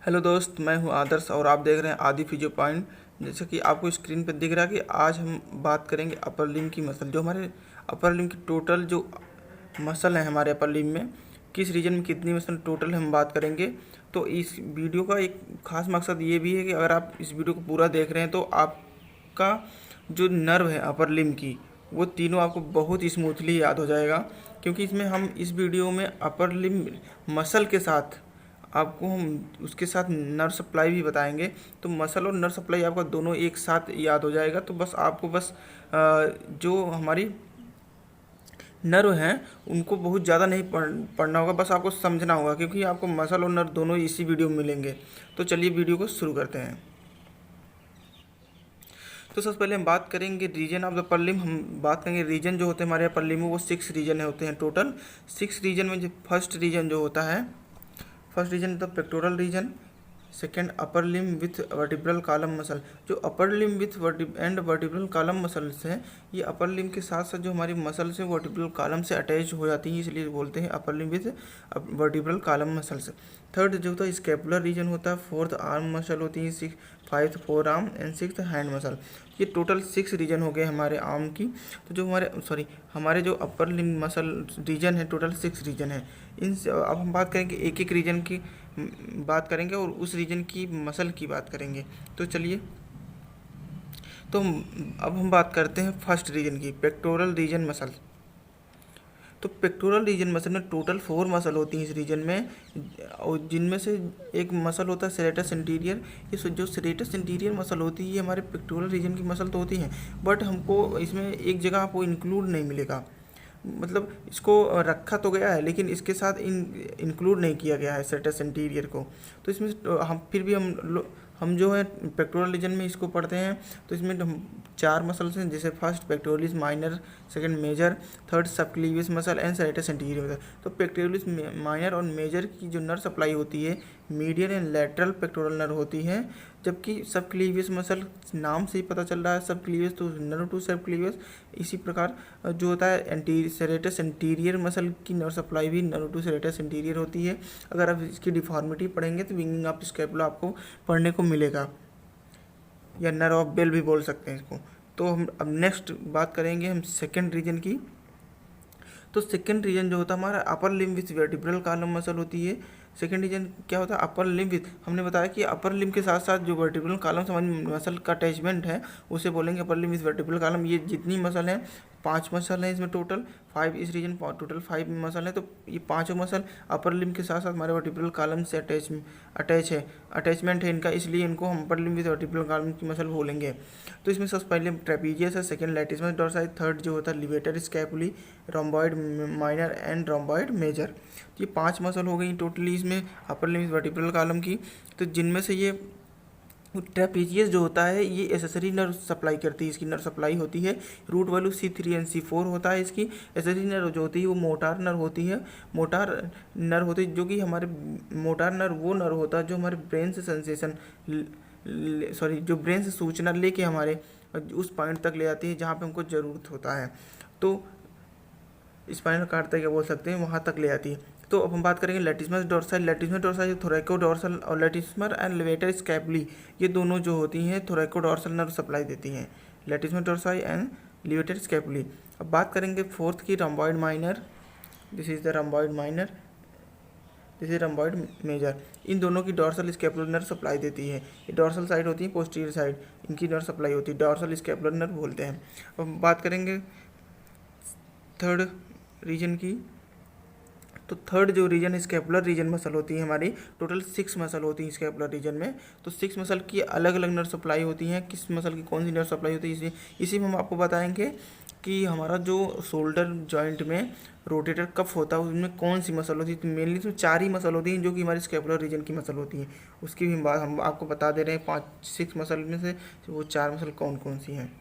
Hello दोस्त, मैं हूं आदर्श और आप देख रहे हैं आदि फिजियो पॉइंट। जैसे कि आपको स्क्रीन पर दिख रहा है कि आज हम बात करेंगे अपर लिम्ब की मसल। जो हमारे अपर लिम्ब की टोटल जो मसल है हमारे अपर लिम्ब में, किस रीजन में कितनी मसल टोटल हम बात करेंगे। तो इस वीडियो का एक खास मकसद ये भी है कि अगर आप इस वीडियो को पूरा देख रहे हैं तो आपका जो नर्व है अपर लिम्ब की, वो तीनों आपको बहुत स्मूथली याद हो जाएगा। क्योंकि इसमें हम इस वीडियो में अपर लिम्ब मसल के साथ आपको हम उसके साथ नर्व सप्लाई भी बताएंगे। तो मसल और नर्व सप्लाई आपका दोनों एक साथ याद हो जाएगा। तो बस आपको जो हमारी नर्व हैं उनको बहुत ज़्यादा नहीं पढ़ना होगा, बस आपको समझना होगा, क्योंकि आपको मसल और नर्व दोनों इसी वीडियो में मिलेंगे। तो चलिए वीडियो को शुरू करते हैं। तो सबसे पहले हम बात करेंगे region of the upper limb. हम बात करेंगे रीजन जो होते हैं हमारे अपर लिम्ब में, वो 6 रीजन होते हैं टोटल। 6 रीजन में जो फर्स्ट रीजन जो होता है, first region the pectoral region. Second upper limb with vertebral column muscle. जो upper limb with and vertebral column muscles हैं, ये अपर लिम्ब के साथ साथ जो हमारी मसल्स हैं वर्टिब्रल कॉलम से अटैच हो जाती हैं, इसलिए बोलते हैं अपर limb with vertebral column muscles. Third जो होता है स्कैपुलर रीजन होता है। फोर्थ आर्म मसल होती है। Fifth forearm and sixth hand muscle. ये टोटल 6 रीजन हो गए हमारे आर्म की। तो जो हमारे जो अपर लिम्ब मसल रीजन है, टोटल 6 रीजन है। अब हम बात करेंगे एक एक रीजन की बात करेंगे और उस रीजन की मसल की बात करेंगे। तो चलिए, तो अब हम बात करते हैं फर्स्ट रीजन की, पेक्टोरल रीजन मसल। तो पेक्टोरल रीजन मसल में टोटल 4 मसल होती हैं इस रीजन में, और जिनमें से एक मसल होता है सेरेटस इंटीरियर। ये जो सेरेटस इंटीरियर मसल होती है, ये हमारे पेक्टोरल रीजन की मसल तो होती हैं, बट हमको इसमें एक जगह आपको इंक्लूड नहीं मिलेगा। मतलब इसको रखा तो गया है, लेकिन इसके साथ इंक्लूड नहीं किया गया है सेरेटस इंटीरियर को। तो इसमें हम फिर भी हम जो है पेक्टोरल रीजन में इसको पढ़ते हैं। तो इसमें हम 4 मसल्स हैं, जैसे first pectoralis minor, second major, third subclavius muscle and serratus interior muscle. तो पेक्टोरलिस माइनर और मेजर की जो नर्व सप्लाई होती है, medial and lateral pectoral nerve होती है, जबकि सबक्लीवियस मसल नाम से ही पता चल रहा है, सबक्लीवियस तो नर्व टू सबक्लीवियस। इसी प्रकार जो होता है सेरेटस इंटीरियर मसल की नर्व सप्लाई भी नर्व टू सेरेटस इंटीरियर होती है। अगर आप इसकी डिफॉर्मिटी पढ़ेंगे तो विंगिंग ऑफ स्कैपुला आपको पढ़ने को मिलेगा, या नर्व ऑफ बेल भी बोल सकते हैं इसको। तो हम अब नेक्स्ट बात करेंगे हम सेकेंड रीजन की। तो सेकेंड रीजन जो होता है हमारा अपर limb with vertebral column muscle होती है। सेकेंड रीजन क्या होता है, अपर लिम्ब विथ, हमने बताया कि अपर लिम्ब के साथ साथ जो वर्टिब्रल कॉलम से हमारी मसल का अटैचमेंट है उसे बोलेंगे अपर लिम्ब विथ वर्टिब्रल कॉलम। ये जितनी मसल हैं, 5 मसल हैं इसमें टोटल, 5 इस रीजन टोटल 5 मसल है। तो ये पाँचों मसल अपर लिम्ब के साथ साथ हमारे वर्टिब्रल कॉलम से अटैचमेंट है इनका, इसलिए इनको हम अपर लिम्ब विथ वर्टिब्रल कॉलम की मसल बोलेंगे। तो इसमें सबसे पहले ट्रेपीजियस है, सेकंड लैटिसमस डोर्साई, थर्ड जो होता है levator scapulae, rhomboid minor and rhomboid major. ये 5 मसल हो गई टोटली इसमें अपर लिम्ब वर्टिब्रल कॉलम की। तो जिनमें से ये ट्रेपीजियस जो होता है ये एसेसरी नर्व सप्लाई करती है, इसकी नर्व सप्लाई होती है। Root value C3 and C4 होता है इसकी। एसेसरी नर्व जो होती है वो मोटार नर्व होती है, मोटार नर्व होती है, जो कि हमारे मोटार नर्व वो नर्व होता है जो हमारे ब्रेन से सेंसेशन जो ब्रेन से सूचना लेके हमारे उस पॉइंट तक ले जाती है जहाँ पे हमको ज़रूरत होता है। तो स्पाइनल कार्ड तक क्या बोल सकते हैं, वहाँ तक ले जाती है। तो अब हम बात करेंगे लेटिसमस डोर्साई। लेटिसमस डोर्साई थोरैको डोर्सल और लेटिसमस एंड लेवेटर स्कैपुली, ये दोनों जो होती हैं थोरैको डोर्सल नर्व सप्लाई देती हैं, latissimus dorsi and levator scapulae. अब बात करेंगे फोर्थ की rhomboid minor. This is the rhomboid minor, this is rhomboid major. इन दोनों की डोर्सल स्कैपुलर नर्व सप्लाई देती है। ये डोर्सल साइड होती है, पोस्टीरियर साइड इनकी नर्व सप्लाई होती है, डोर्सल स्कैपुलर नर्व बोलते हैं। अब बात करेंगे थर्ड रीजन की। तो थर्ड जो रीजन स्कैपुलर रीजन मसल होती है हमारी, टोटल 6 मसल होती है स्कैपुलर रीजन में। तो 6 मसल की अलग अलग नर्व सप्लाई होती हैं, किस मसल की कौन सी नर्व सप्लाई होती है इसी में हम आपको बताएंगे कि हमारा जो शोल्डर जॉइंट में रोटेटर कफ होता है उसमें कौन सी मसल होती है। तो मेनली तो 4 ही मसल होती हैं जो कि हमारी स्कैपुलर रीजन की मसल होती हैं, उसकी भी बात हम आपको बता दे रहे हैं। 6 मसल में से वो 4 मसल कौन कौन सी हैं।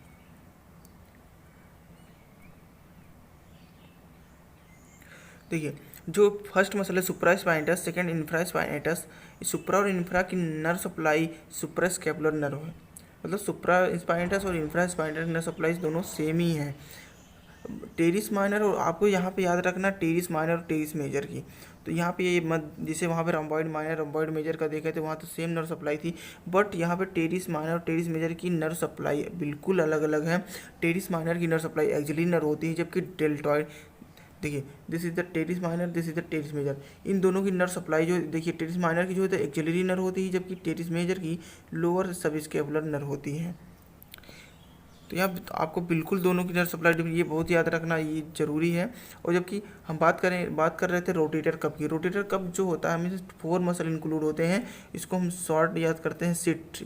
देखिए, जो फर्स्ट मसल है सुप्रा स्पाइनेटस, सेकेंड इंफ्रा स्पाइनेटस। सुप्रा और इंफ्रा की नर्व सप्लाई सुप्रा स्कैपुलर नर्व है, मतलब सुप्रा स्पाइनेटस और इंफ्रा स्पाइनेटस नर्व सप्लाई दोनों सेम ही हैं। टेरिस माइनर, और आपको यहाँ पे याद रखना टेरिस माइनर और टेरिस मेजर की। तो यहाँ पे ये मत, जैसे वहाँ पे रोम्बॉइड माइनर रोम्बॉइड मेजर का देखे थे, वहाँ तो सेम नर्व सप्लाई थी, बट यहाँ पे टेरिस माइनर और टेरिस मेजर की नर्व सप्लाई बिल्कुल अलग अलग है। टेरिस माइनर की नर्व सप्लाई एक्सिलरी नर्व होती है, जबकि डेल्टॉइड, देखिए this is the teres minor, this is the teres major, इन दोनों की नर्व सप्लाई जो देखिए टेरिस माइनर की जो है एक्सिलरी नर्व होती है, जबकि टेरिस मेजर की लोअर सबस्कैपुलर नर्व होती है। तो यहाँ आपको बिल्कुल दोनों की नर्व सप्लाई डिफरेंट, ये बहुत याद रखना, ये जरूरी है। और जबकि हम बात कर रहे थे रोटेटर कप की। रोटेटर कप जो होता है हमें 4 मसल इंक्लूड होते हैं, इसको हम शॉर्ट याद करते हैं सिट,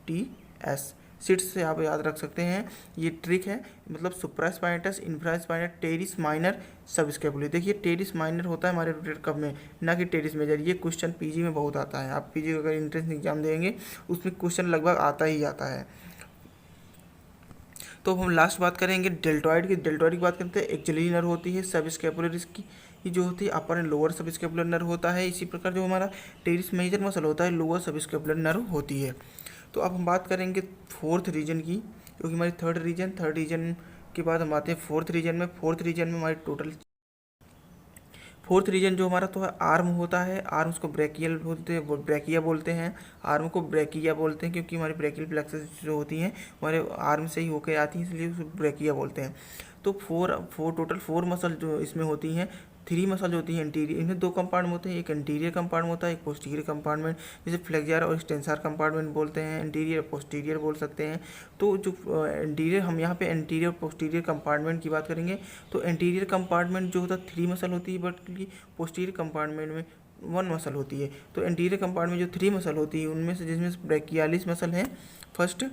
SITS, सिट से आप याद रख सकते हैं। ये ट्रिक है, मतलब सुप्रास्पाइनटस, इंफ्रास्पाइनस, टेरिस माइनर, सबस्कैपुलर। देखिए टेरिस माइनर होता है हमारे रोटेटर कप में, ना कि टेरिस मेजर। ये क्वेश्चन पीजी में बहुत आता है, आप पीजी अगर एंट्रेंस एग्जाम देंगे उसमें क्वेश्चन लगभग आता ही आता है। तो हम लास्ट बात करेंगे डेल्टॉइड की। डेल्टॉइड की बात करते हैं, एक्सिलरी नर्व होती है, सबस्कैपुलर इसकी ये जो होती है अपर एंड लोअर सबस्कैपुलर नर्व होता है। इसी प्रकार जो हमारा टेरिस मेजर मसल होता है लोअर सबस्कैपुलर नर्व होती है। तो अब हम बात करेंगे फोर्थ रीजन की, क्योंकि हमारी थर्ड रीजन के बाद हम आते हैं फोर्थ रीजन में। फोर्थ रीजन में हमारी टोटल फोर्थ रीजन जो हमारा तो है आर्म होता है। आर्म्स को ब्रैकियल बोलते हैं, ब्रैकिया बोलते हैं। आर्म को ब्रैकिया बोलते हैं क्योंकि हमारी ब्रैकियल प्लेक्सस जो होती हैं हमारे आर्म से ही होकर आती हैं, इसलिए उसको ब्रैकिया बोलते हैं। तो टोटल फोर मसल जो इसमें होती हैं, 3 मसल होती हैं इंटीरियर, इनमें 2 कंपार्टमेंट होते हैं, एक इंटीरियर कंपार्टमेंट होता है, एक पोस्टीरियर कंपार्टमेंट, जैसे फ्लेक्सर और एक्सटेंसर कंपार्टमेंट बोलते हैं, इंटीरियर पोस्टीरियर बोल सकते हैं। तो जो इंटीरियर, हम यहाँ पे इंटीरियर पोस्टीरियर कंपार्टमेंट की बात करेंगे। तो इंटीरियर कंपार्टमेंट जो होता है 3 मसल होती है, बट पोस्टीरियर कंपार्टमेंट में 1 मसल होती है। तो इंटीरियर कंपार्टमेंट जो 3 मसल होती है उनमें से, जिसमें ब्रैकियालिस मसल है फर्स्ट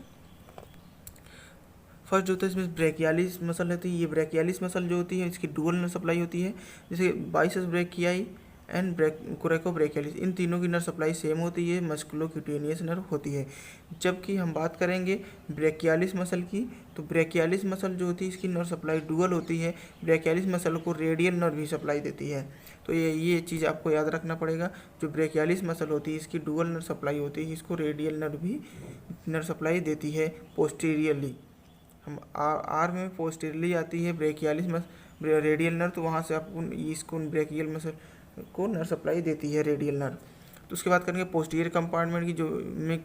जो होता है इसमें ब्रैकियालिस मसल रहती है। ये ब्रैकियालिस मसल जो होती है इसकी डुअल नर्व सप्लाई होती है, जैसे बाइसेप्स ब्रैकियाई एंड कोरेको ब्रैकियालिस, इन तीनों की नर्व सप्लाई सेम होती है, मस्कुलोक्यूटेनियस नर्व होती है। जबकि हम बात करेंगे ब्रैकियालिस मसल की, तो ब्रैकियालिस मसल जो होती है इसकी नर्व सप्लाई डुअल होती है। ब्रैकियालिस मसल को रेडियल नर्व भी सप्लाई देती है। तो ये चीज़ आपको याद रखना पड़ेगा, जो ब्रैकियालिस मसल होती है इसकी डुअल नर्व सप्लाई होती है, इसको रेडियल नर्व भी नर्व सप्लाई देती है पोस्टीरियरली। हम आर्म में पोस्टीरियरली आती है ब्रैकियालिस रेडियल नर्व, तो वहाँ से आपको इसको ब्रैकियल मसल को नर्व सप्लाई देती है रेडियल नर्व। तो उसके बाद करेंगे पोस्टीरियर कंपार्टमेंट की, जो में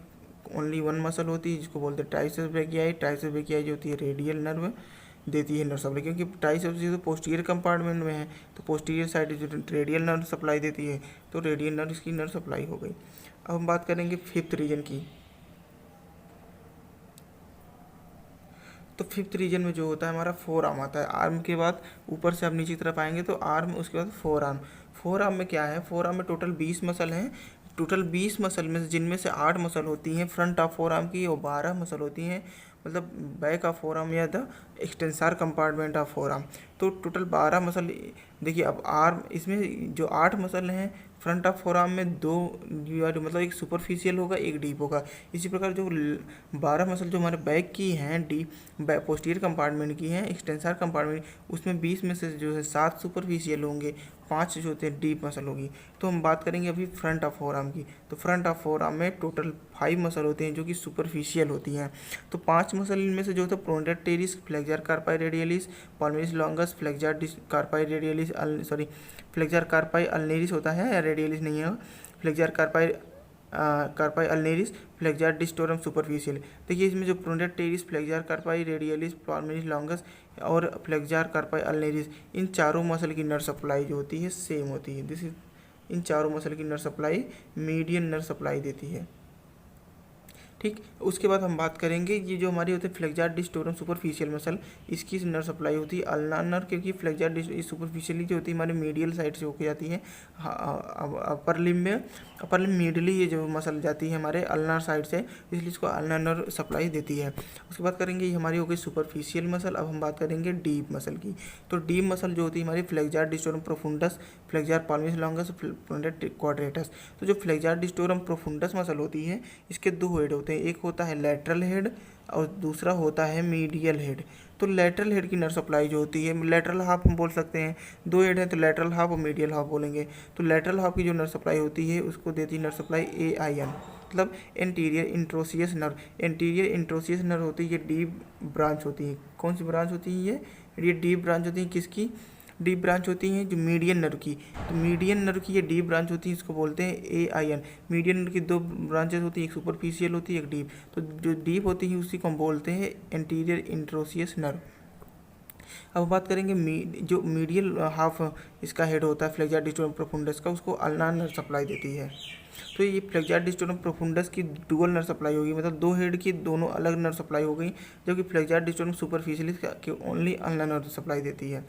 ओनली 1 मसल होती है, जिसको बोलते हैं ट्राइसेप्स ब्रैकियाई। ट्राइसेप्स ब्रैकियाई जो होती है रेडियल नर्व देती है नर्व सप्लाई, क्योंकि ट्राइसेप्स जो पोस्टीरियर कंपार्टमेंट में है, तो पोस्टीरियर साइड जो रेडियल नर्व सप्लाई देती है, तो रेडियल नर्व इसकी नर्व सप्लाई हो गई। अब हम बात करेंगे फिफ्थ रीजन की। तो फिफ्थ रीजन में जो होता है हमारा फोर आर्म आता है। आर्म के बाद ऊपर से आप नीचे की तरफ आएंगे तो आर्म, उसके बाद फोर आर्म। फोर आर्म में क्या है, फोर आर्म में टोटल 20 मसल हैं। टोटल 20 मसल में से जिनमें से 8 मसल होती हैं फ्रंट ऑफ फोर आर्म की, और 12 मसल होती हैं मतलब बैक ऑफ फोर आर्म या the extensor compartment of four arm. तो टोटल 12 मसल। देखिए अब आर्म, इसमें जो 8 मसल हैं फ्रंट ऑफ फोर आर्म में 2 मतलब एक सुपरफिशियल होगा, एक डीप होगा। इसी प्रकार जो 12 मसल जो हमारे बैक की हैं, पोस्टीरियर कंपार्टमेंट की हैं, एक्सटेंसर कंपार्टमेंट, उसमें 20 में से जो है 7 सुपरफिशियल होंगे, 5 जो होते हैं डीप मसल होगी। तो हम बात करेंगे अभी फ्रंट ऑफ फोर आर्म की। तो फ्रंट ऑफ फोर आर्म में टोटल 5 मसल होते हैं जो कि सुपरफिशियल होती हैं। तो 5 मसल इनमें से जो होता है pronator teres, flexor carpi radialis, palmaris longus, flexor carpi radialis, flexor carpi ulnaris होता है, रेडियलिस नहीं है, flexor carpi ulnaris, flexor digitorum superficialis. देखिए इसमें जो pronator teres, flexor carpi radialis, palmaris longus और फ्लेक्सर कार्पाई अल्नेरिस, इन चारों मसल की नर्व सप्लाई जो होती है सेम होती है। इन चारों मसल की nerve supply median nerve supply देती है। ठीक, उसके बाद हम बात करेंगे ये जो हमारी होती है फ्लेक्सर डिस्टोरम सुपरफिशियल मसल, इसकी नर्व सप्लाई होती है अल्ना नर्व, क्योंकि फ्लेक्सर सुपरफिशियली जो होती है हमारे मीडियल साइड से होकर जाती है अपर लिम्ब मिडली, ये जो मसल जाती है हमारे अल्नार साइड से, इसलिए इसको अल्ना नर्व सप्लाई देती है। उसके बाद करेंगे ये हमारी हो गई सुपरफिशियल मसल। अब हम बात करेंगे डीप मसल की। तो डीप मसल जो होती है हमारी flexor digitorum profundus, flexor palmaris longus, pronator quadratus. तो जो फ्लेक्सर डिस्टोरम प्रोफुंडस मसल होती है इसके 2 हेड होते हैं, होते हैं, एक होता है लैटरल हेड और दूसरा होता है मीडियल हेड। तो लैटरल हेड की नर्व सप्लाई जो होती है, लैटरल हाफ हम बोल सकते हैं, दो हेड है तो लैटरल हाफ और मीडियल हाफ बोलेंगे। तो लैटरल हाफ की जो नर्व सप्लाई होती है उसको देती है नर्व सप्लाई AIN, मतलब anterior interosseous nerve. Anterior interosseous nerve होती है, ये डीप ब्रांच होती है। कौन सी ब्रांच होती है ये डीप ब्रांच होती है। किसकी डीप ब्रांच होती है? जो मीडियन नर्व की। तो मीडियन नर्व की ये डीप ब्रांच होती है, इसको बोलते हैं AIN। मीडियन नर्व की दो ब्रांचेस होती है, एक सुपरफिशियल होती है, एक डीप। तो जो डीप होती है उसी को हम बोलते हैं एंटीरियर इंट्रोसियस नर्व। अब बात करेंगे जो मीडियल हाफ इसका हेड होता है फ्लेक्सर डिस्टोरम प्रोफुंडस का, उसको अल्नार नर्व सप्लाई देती है। तो ये फ्लेक्सर डिस्टोरम प्रोफुंडस की डुअल नर्व सप्लाई होगी, मतलब दो हेड की दोनों अलग नर्व सप्लाई हो गई, जबकि फ्लेक्सर डिस्टोरम सुपरफिशियलिस की ओनली अल्नार नर्व सप्लाई देती है।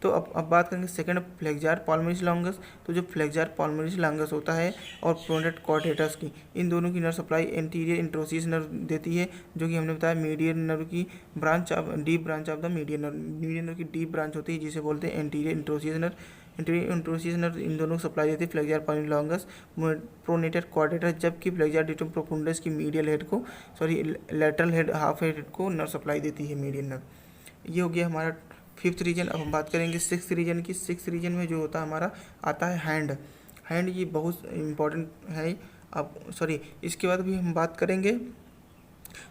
तो अब बात करेंगे सेकंड फ्लेक्सर पाल्मोनरिस लॉन्गस। तो जो फ्लेक्सर पाल्मोनरिस लॉन्गस होता है और प्रोनेट कॉर्डेटस की, इन दोनों की nerve supply anterior interosseous nerve देती है, जो कि हमने बताया मीडियन नर्व की branch of deep branch of the median nerve. Median nerve की डीप ब्रांच होती है जिसे बोलते हैं anterior interosseous nerve. Anterior interosseous nerve इन दोनों को सप्लाई देती है flexor palmaris longus pronator quadratus, जबकि फ्लेक्सर डिस्टोरम प्रोफुंडस की मीडियल हेड को लैटरल हेड हाफ हेड को नर्व सप्लाई देती है मीडियन नर्व। ये हो गया हमारा फिफ्थ रीजन। अब हम बात करेंगे सिक्स्थ रीजन की। सिक्स्थ रीजन में जो होता है हमारा आता है हैंड। हैंड ये बहुत इम्पॉर्टेंट है। अब इसके बाद भी हम बात करेंगे,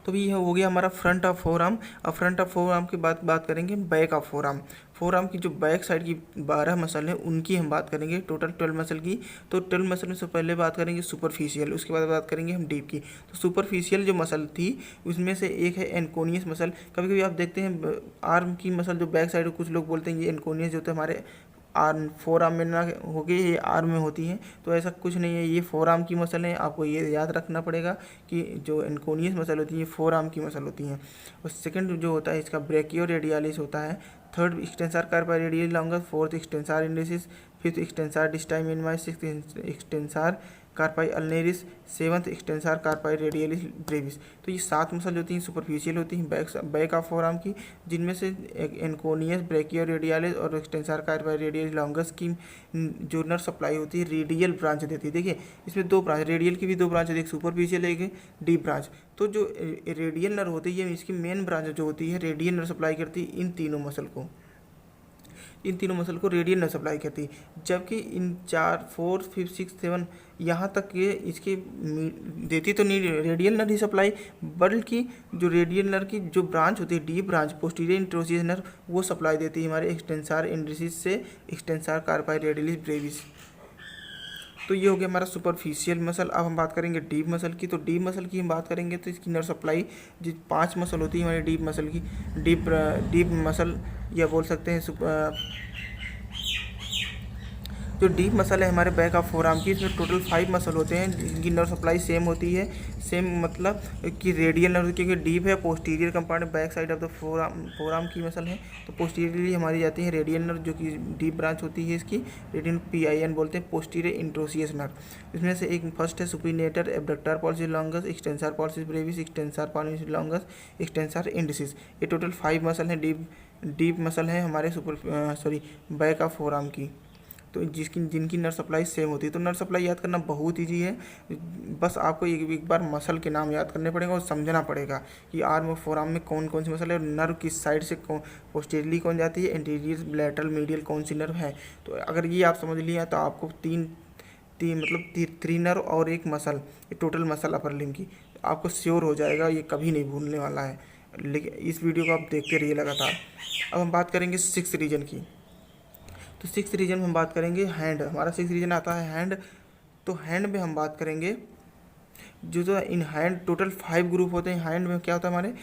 तो भी यह हो गया हमारा फ्रंट ऑफ फोर आर्म। अब फ्रंट ऑफ फोर आर्म की बात करेंगे back of four arm. Four arm की जो बैक साइड की 12 मसल है उनकी हम बात करेंगे, टोटल 12 मसल की। तो 12 मसल में से पहले बात करेंगे सुपरफिशियल, उसके बाद बात करेंगे हम डीप की। तो सुपरफिशियल जो मसल थी उसमें से एक है एनकोनियस मसल। कभी कभी आप देखते हैं आर्म की मसल जो बैक साइड, कुछ लोग बोलते हैं ये एनकोनियस जो होता है हमारे आर्म फोर आर्म में ना हो गई, ये आर्म में होती हैं। तो ऐसा कुछ नहीं है, ये फोर आर्म की मसल है। आपको ये याद रखना पड़ेगा कि जो एनकोनियस मसल होती है फोर आर्म की मसल होती हैं। और सेकंड जो होता है इसका ब्रेकियो रेडियालिस होता है। Third extensor carpi radius longus, fourth extensor indicis, fifth extensor digiti minimi, sixth extensor carpi ulnaris, seventh extensor carpi radialis brevis. तो ये 7 मसल होती हैं, सुपरफिशियल होती हैं बैक ऑफ फोर आर्म की, जिनमें से एनकोनियस, ब्रेकियो रेडियालिस और एक्सटेंसर कार्पाई रेडियलिस लॉन्गस की जो नर्व सप्लाई होती है रेडियल ब्रांच देती है। देखिए इसमें दो ब्रांच, रेडियल की भी दो ब्रांच होती है, एक सुपरफिशियल एक डीप ब्रांच। तो जो रेडियल नर्व होती है इसकी मेन ब्रांच जो होती है रेडियल नर्व सप्लाई करती है इन तीनों मसल को, इन तीनों मसल को रेडियल नर्व सप्लाई करती है। जबकि इन 4, 4, 5, 6, 7 यहाँ तक ये इसकी देती तो नहीं रेडियल नर्व ही सप्लाई, बल्कि जो रेडियल नर्व की जो ब्रांच होती है deep branch posterior interosseous nerve, वो सप्लाई देती है हमारे एक्सटेंसर इंडेसिस से एक्सटेंसर कार्पाई रेडियलिस ब्रेविस। तो ये हो गया हमारा सुपरफिशियल मसल। अब हम बात करेंगे डीप मसल की। तो डीप मसल की हम बात करेंगे तो इसकी नर्व सप्लाई जो 5 मसल होती है हमारी डीप मसल की, डीप मसल या बोल सकते हैं जो डीप मसल है हमारे बैक ऑफ फोर आर्म की, इसमें टोटल 5 मसल होते हैं जिनकी नर्व सप्लाई सेम होती है। सेम मतलब कि रेडियल नर्व क्योंकि डीप है, posterior compartment back side of the four arm की मसल है, तो पोस्टीरियरली हमारी जाती है रेडियल नर्व जो कि डीप ब्रांच होती है इसकी, रेडियल PIN बोलते हैं, पोस्टीरियर इंट्रोसियस नर्व। इसमें से एक फर्स्ट है supinator abductor pollicis longus, extensor pollicis brevis, extensor pollicis longus, extensor indicis. ये टोटल 5 मसल हैं, डीप मसल है हमारे बैक ऑफ फोर आर्म की, तो जिनकी नर्व सप्लाई सेम होती है। तो नर्व सप्लाई याद करना बहुत ईजी है, बस आपको एक बार मसल के नाम याद करने पड़ेगा और समझना पड़ेगा कि आर्म और फोर आर्म में कौन कौन सी मसल है, नर्व किस साइड से पोस्टीरियरली कौन जाती है, एंटीरियर, लैटरल, मीडियल कौन सी नर्व है। तो अगर ये आप समझ लिया तो आपको तीन मतलब 3 नर्व और एक मसल, ये टोटल मसल अपर लिम्ब की, आपको श्योर हो जाएगा, ये कभी नहीं भूलने वाला है। लेकिन इस वीडियो को आप देखते रहिए लगातार। अब हम बात करेंगे 6th रीजन की। तो 6th रीजन में हम बात करेंगे हैंड। हमारा 6th रीजन आता है हैंड। तो हैंड में हम बात करेंगे जो इन हैंड टोटल 5 ग्रुप होते हैं। हैंड में क्या होता है हमारे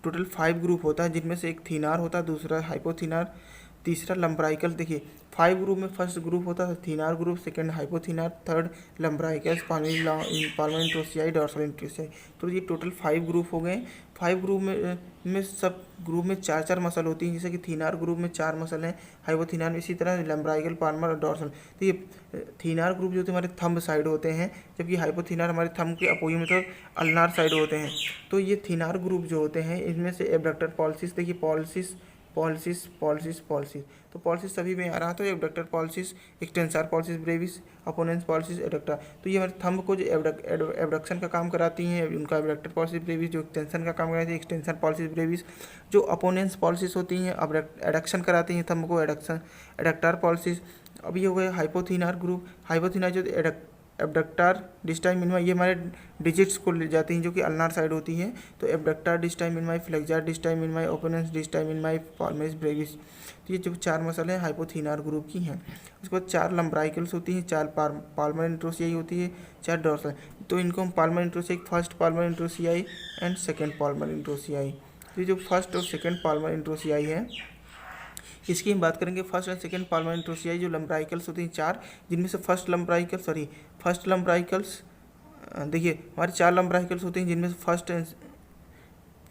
टोटल 5 ग्रुप होता है, जिनमें से एक थिनार होता है, दूसरा हाइपोथिनार, तीसरा लंब्राइकल। देखिए 5 ग्रुप में फर्स्ट ग्रुप होता है थिनार ग्रुप, सेकंड हाइपोथिनार, थर्ड लंब्राइकस, पाल्मोनरी इंट्रोसियाई, डॉर्सल इंट्रोसियाई। तो ये टोटल 5 ग्रुप हो गए। 5 ग्रुप में सब ग्रुप में 4 मसल होती हैं, जैसे कि थिनार ग्रुप में 4 मसल हैं, हाइपोथिनार में इसी तरह लंब्राइकल, पाल्मर और डॉर्सल। तो ये थिनार ग्रुप जो होते हैं हमारे थंब साइड होते हैं, जबकि हाइपोथिनार हमारे थंब के अपोजिट मतलब अल्नार साइड होते हैं। तो ये थिनार ग्रुप जो होते हैं इनमें से एब्डक्टर पॉलिसिस, देखिए पॉलिसिस पॉलिसिस पॉलिसिस पॉलिसिस। तो पॉलिसिस सभी में आ रहा, तो abductor pollicis, extensor pollicis brevis, opponens pollicis, adductor. तो ये हमारे थंब को जो एबडक्शन का काम कराती हैं उनका एबडक्टर पॉलिसिस ब्रेविस, जो एक्सटेंशन का काम कराती है एक्सटेंसर पॉलिसिस ब्रेविस। जो अपोनेंस पॉलिसिस होती हैं अब एडक्शन कराती हैं थंब को, एडक्टर पॉलिसिस। अब ये हो गए हाइपोथिनार ग्रुप। हाइपोथिनार जो एबडक्टर डिस्टाई मिनिमा, ये हमारे डिजिट्स को ले जाती हैं जो कि अल्नार साइड होती हैं। तो एबडक्टर डिस्टाई मिनिमाई, फ्लेक्सर डिस्टाई मिनिमाई, ओपोनेंस डिस्टाई मिनिमाई, पाल्मेस ब्रेविस। तो ये जो 4 मसल हैं हाइपोथिनार ग्रुप की हैं। उसके बाद 4 लंब्राइकल्स होती हैं, 4 पाल्मर इंट्रोसियाई होती है, 4 डोर्सल। तो इनको हम palmar interossei, first palmar interossei and second palmar interossei. तो ये जो फर्स्ट और सेकेंड पाल्मर इंट्रोसियाई है इसकी हम बात करेंगे। फर्स्ट एंड सेकेंड पाल्मर इंट्रोसियाई जो लंब्राइकल्स होती हैं 4, जिनमें से फर्स्ट लंब्राइकल्स देखिए हमारे 4 लंब्राइकल्स होते हैं, जिनमें से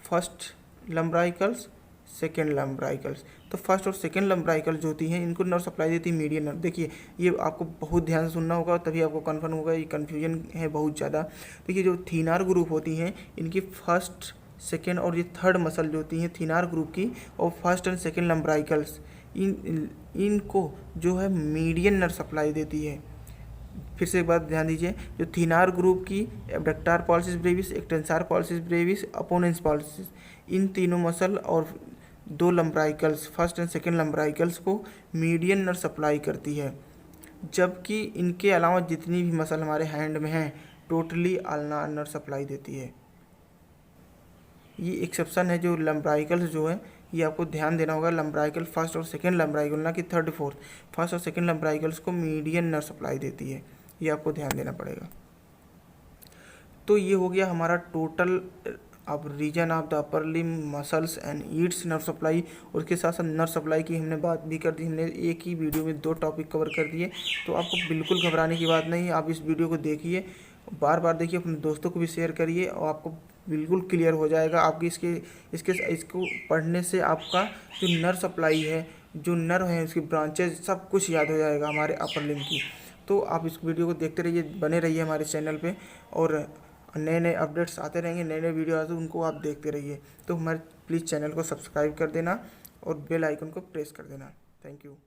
फर्स्ट लंब्राइकल्स, सेकेंड लंब्राइकल्स। तो फर्स्ट और सेकेंड लंब्राइकल जो होती हैं इनको नर्व सप्लाई देती है मीडियन नर्व। देखिए ये आपको बहुत ध्यान से सुनना होगा तभी आपको कन्फर्म होगा, ये कन्फ्यूजन है बहुत ज़्यादा। देखिए जो थीनार ग्रुप होती हैं इनकी फर्स्ट, सेकेंड और ये थर्ड मसल जो होती हैं थीनार ग्रुप की, और फर्स्ट एंड सेकेंड लंब्राइकल्स इनको जो है मीडियन नर्व सप्लाई देती है। फिर से एक बात ध्यान दीजिए, जो थीनार ग्रुप की abductor pollicis brevis, extensor pollicis brevis, opponens pollicis, इन तीनों मसल और 2 lumbricals, first and second lumbricals को मीडियन नर्व सप्लाई करती है। जबकि इनके अलावा जितनी भी मसल हमारे हैंड में हैं टोटली अल्नार नर्व सप्लाई देती है। ये एक्सेप्शन है जो लंब्राइकल्स जो है ये आपको ध्यान देना होगा। लंब्राइकल फर्स्ट और सेकेंड लंब्राइकल, ना कि थर्ड फोर्थ, फर्स्ट और सेकेंड लंब्राइकल्स को मीडियन नर्व सप्लाई देती है, ये आपको ध्यान देना पड़ेगा। तो ये हो गया हमारा टोटल अब region of the upper limb muscles and its nerve supply. और उसके साथ साथ नर्व सप्लाई की हमने बात भी कर दी, हमने एक ही वीडियो में 2 टॉपिक कवर कर दिए। तो आपको बिल्कुल घबराने की बात नहीं है, आप इस वीडियो को देखिए, बार बार देखिए, अपने दोस्तों को भी शेयर करिए और आपको बिल्कुल क्लियर हो जाएगा। आपकी इसको पढ़ने से आपका जो नर्व सप्लाई है, जो नर्व है उसकी ब्रांचेज सब कुछ याद हो जाएगा हमारे अपर लिम्ब की। तो आप इस वीडियो को देखते रहिए, बने रहिए हमारे चैनल पे, और नए नए अपडेट्स आते रहेंगे, नए नए वीडियो आते उनको आप देखते रहिए। तो हमारे प्लीज़ चैनल को सब्सक्राइब कर देना और बेल आइकन को प्रेस कर देना। Thank you.